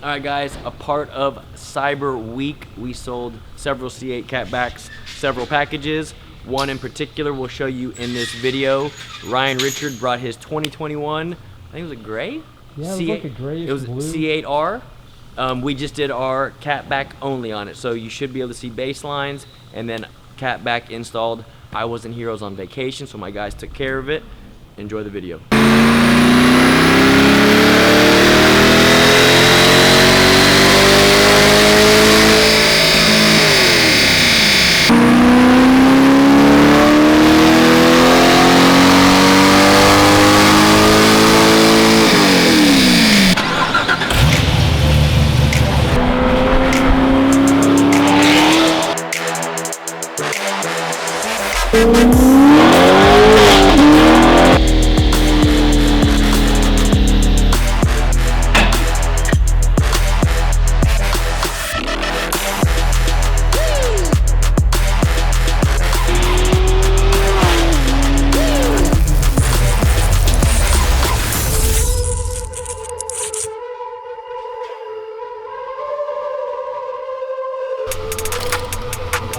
All right, guys, a part of Cyber Week, we sold several C8 catbacks, several packages. One in particular we'll show you in this video. Ryan Richard brought his 2021, I think it was a gray? Yeah, it was like a grayish It was blue. C8R. We just did our catback only on it, so you should be able to see baselines and then catback installed. I wasn't here, I was on vacation, so my guys took care of it. Enjoy the video.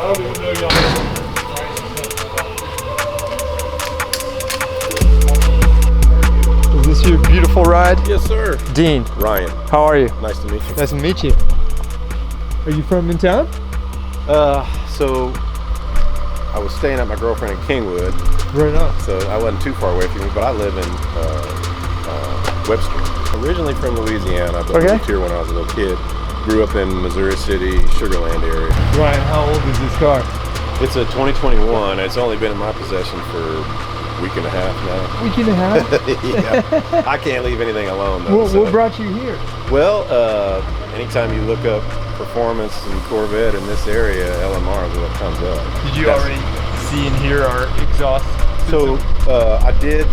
I don't even know y'all. Is this your beautiful ride? Yes, sir. Dean. Ryan. How are you? Nice to meet you. Nice to meet you. Are you from in town? So I was staying at my girlfriend in Kingwood. Right on. So I wasn't too far away from you, but I live in Webster. Originally from Louisiana, but moved here when I was a little kid. Grew up in Missouri City, Sugarland area. Ryan, how old is this car? It's a 2021. It's only been in my possession for a week and a half now. Week and a half? Yeah. I can't leave anything alone though. What brought you here? Well, anytime you look up performance and Corvette in this area, LMR is what comes up. Did you already see and hear our exhaust system? So I did.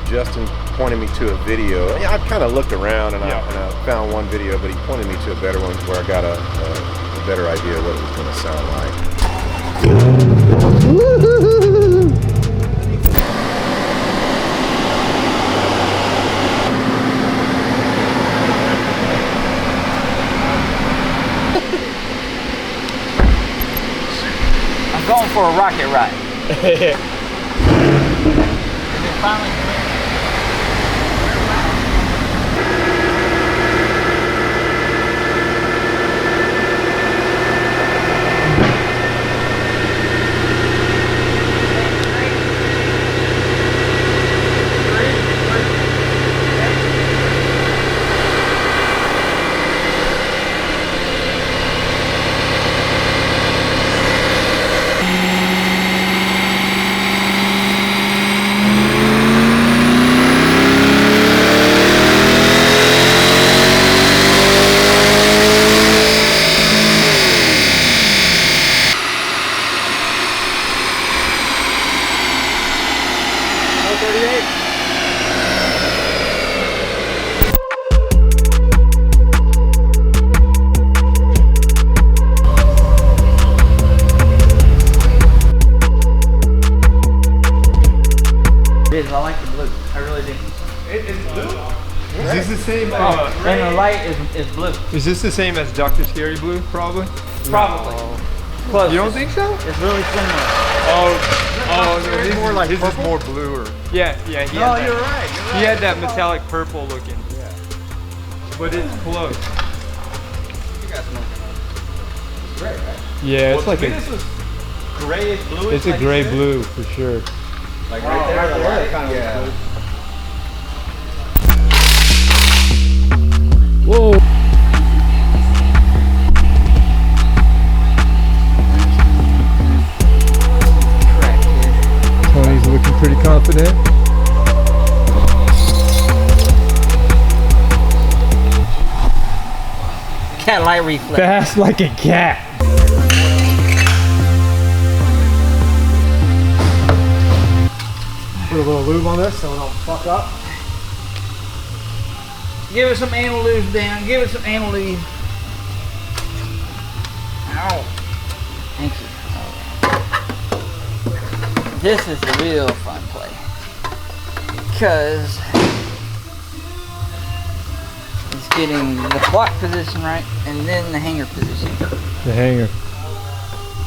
Justin pointed me to a video. Yeah, I kind of looked around and, I found one video, but he pointed me to a better one where I got a better idea of what it was going to sound like. I'm going for a rocket ride. And then finally. I like the blue. I really do. It's blue? Is this the same? And the light is blue. Is this the same as Dr. Scary Blue? Probably. Probably. Close. You don't think so? It's really similar. Oh, no, this more like his is purple? more blue. Yeah. No, you're right. You're right. He had that metallic purple looking. Yeah. But it's close. You guys know. It's gray, right? Yeah, it's like a. This was grayish blue. It's a gray blue for sure. Like right there, the light kind of blue. Whoa. Tony's looking pretty confident. Cat light reflex. Fast like a cat. Put a little lube on this so it don't fuck up. Give it some anal lube, Dan. Give it some anal lube. Ow. Thank you. This is a real fun play. Because these getting the block position right and then the hanger position. The hanger.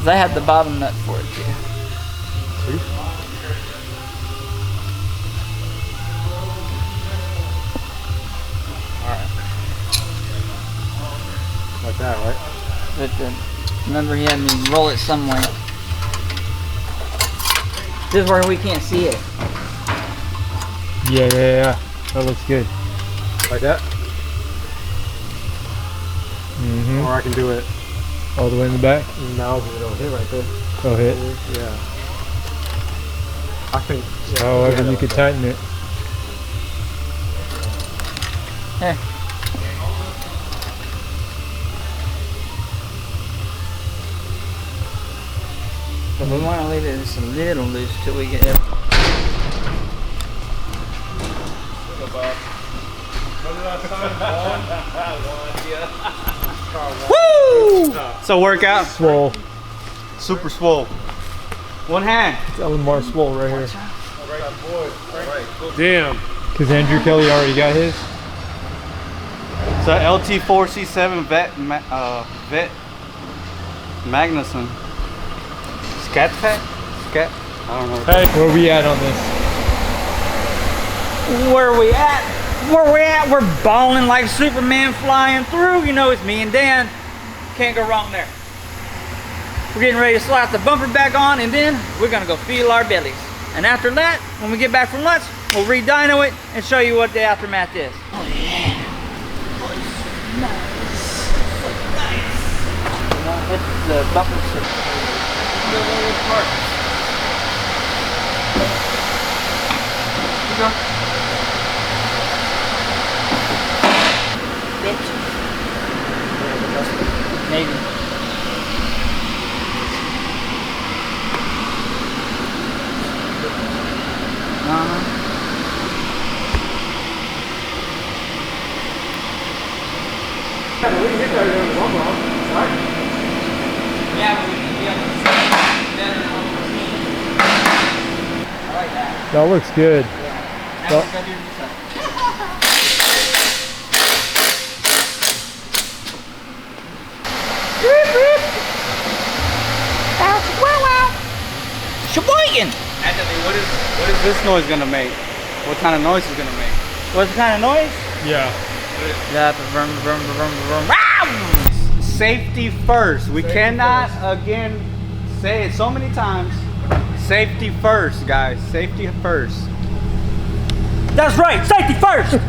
I have the bottom nut for it too. Alright. Like that, right? But remember, he had me roll it some way. This is where we can't see it. Yeah. That looks good. Like that? Or I can do it all the way in the back? No, because it'll hit right there. It'll hit? Yeah. I think. Yeah, however, you could tighten it. Here. But we want to leave it just a little loose till we get it. Woo! It's a workout. Swole. Super swole. One hand. It's Lamar Swole right here. Damn. Because Andrew Kelly already got his. It's a LT4C7 Vet Magnuson. Scat pack? Scat? I don't know. Hey, where we at on this? Where we at? We're balling like Superman flying through. You know, it's me and Dan. Can't go wrong there. We're getting ready to slap the bumper back on, and then we're gonna go feel our bellies. And after that, when we get back from lunch, we'll re-dyno it and show you what the aftermath is. Oh yeah. Nice. Hit the bumper system. Bitch. Maybe. We can get there in the long run, right? Yeah, but we can be on the better on the team. I like that. That looks good. Yeah. Now we're gonna do this side. Sheboygan! Anthony, what is this noise gonna make? What kind of noise is gonna make? What kind of noise? Yeah. Safety first. We cannot, again, say it so many times. Safety first, guys. Safety first. That's right. Safety first.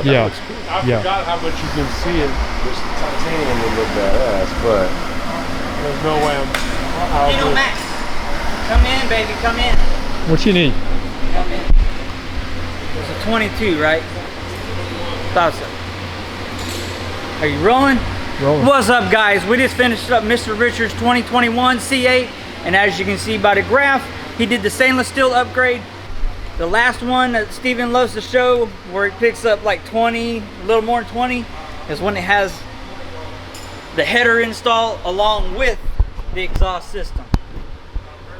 Yeah. I forgot how much you can see it. This titanium would look badass, but There's no way Dino Max. Come in, baby. Come in. What you need? Come in. It's a 22, right? Thought so. Are you rolling? Rolling. What's up, guys? We just finished up Mr. Richards 2021 C8, and as you can see by the graph, he did the stainless steel upgrade. The last one that Steven loves to show, where it picks up like 20, a little more than 20, is when it has the header installed along with the exhaust system.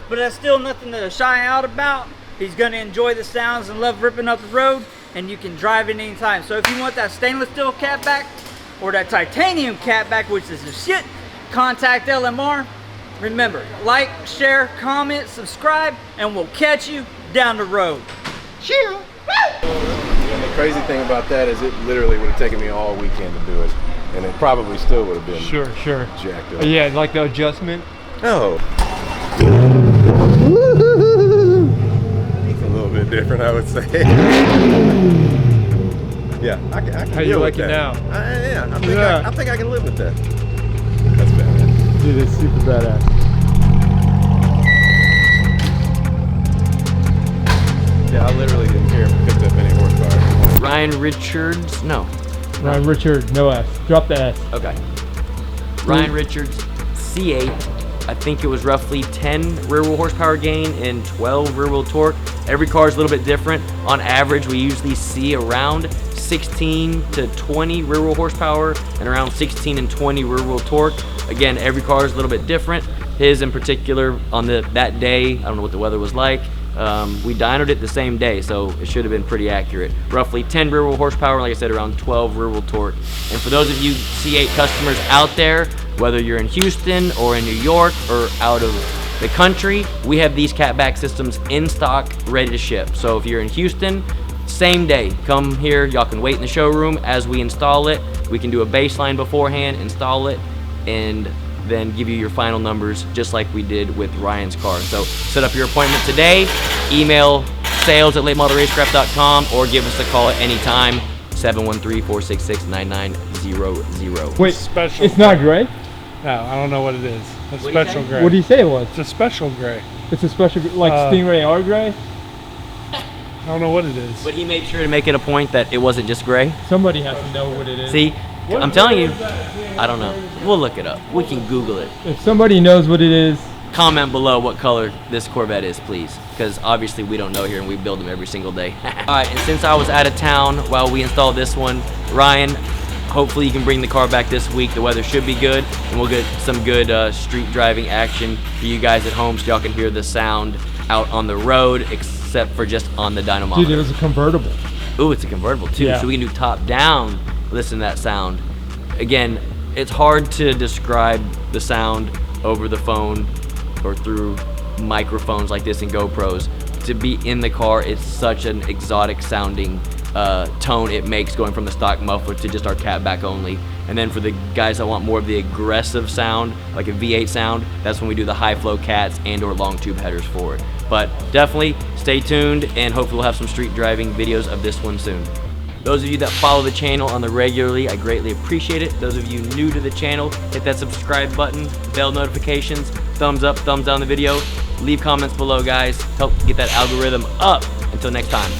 But that's still nothing to shy out about. He's gonna enjoy the sounds and love ripping up the road, and you can drive it anytime. So if you want that stainless steel catback or that titanium catback, which is the shit, contact LMR. Remember, like, share, comment, subscribe, and we'll catch you down the road. Cheers! and the crazy thing about that is it literally would have taken me all weekend to do it, and it probably still would have been Sure. jacked up. Yeah, like the adjustment. No. It's a little bit different, I would say. Yeah, I can How you like it now? Yeah, I think I can live with that. That's badass. Dude, it's super badass. Yeah, I literally didn't hear him picked up any horsepower. Ryan Richards, no. Ryan Richard, no S. Drop the S. Okay. Ryan Richards C8. I think it was roughly 10 rear wheel horsepower gain and 12 rear wheel torque. Every car is a little bit different. On average, we usually see around 16 to 20 rear wheel horsepower and around 16 and 20 rear wheel torque. Again, every car is a little bit different. His in particular, on that day, I don't know what the weather was like. We dynoed it the same day, so it should have been pretty accurate. Roughly 10 rear wheel horsepower, like I said, around 12 rear wheel torque. And for those of you C8 customers out there, whether you're in Houston or in New York or out of the country, we have these catback systems in stock, ready to ship. So if you're in Houston, same day, come here. Y'all can wait in the showroom as we install it. We can do a baseline beforehand, install it, and then give you your final numbers just like we did with Ryan's car. So set up your appointment today, email sales@latemodelracecraft.com, or give us a call at any time, 713-466-9900. Wait, Special it's not gray? No, I don't know what it is. It's What do you special say? gray. What do you say it was? It's a special gray. It's a special, like Stingray are gray? I don't know what it is. But he made sure to make it a point that it wasn't just gray. Somebody has to know what it is. See, I'm telling you, I don't know. We'll look it up. We can Google it. If somebody knows what it is, Comment below what color this Corvette is, please, because obviously we don't know here and we build them every single day. All right, and since I was out of town while we installed this one, Ryan, hopefully you can bring the car back this week. The weather should be good, and we'll get some good street driving action for you guys at home so y'all can hear the sound out on the road, except for just on the dynamometer. dude, it was a convertible. Ooh, it's a convertible too, Yeah. so we can do top down, listen to that sound. Again, it's hard to describe the sound over the phone or through microphones like this and GoPros. To be in the car, it's such an exotic sounding tone it makes going from the stock muffler to just our catback only. And then for the guys that want more of the aggressive sound, like a V8 sound, that's when we do the high flow cats and or long tube headers for it. But definitely stay tuned, and hopefully we'll have some street driving videos of this one soon. Those of you that follow the channel on the regularly, I greatly appreciate it. Those of you new to the channel, hit that subscribe button, bell notifications, thumbs up, thumbs down the video. Leave comments below, guys. Help get that algorithm up. Until next time.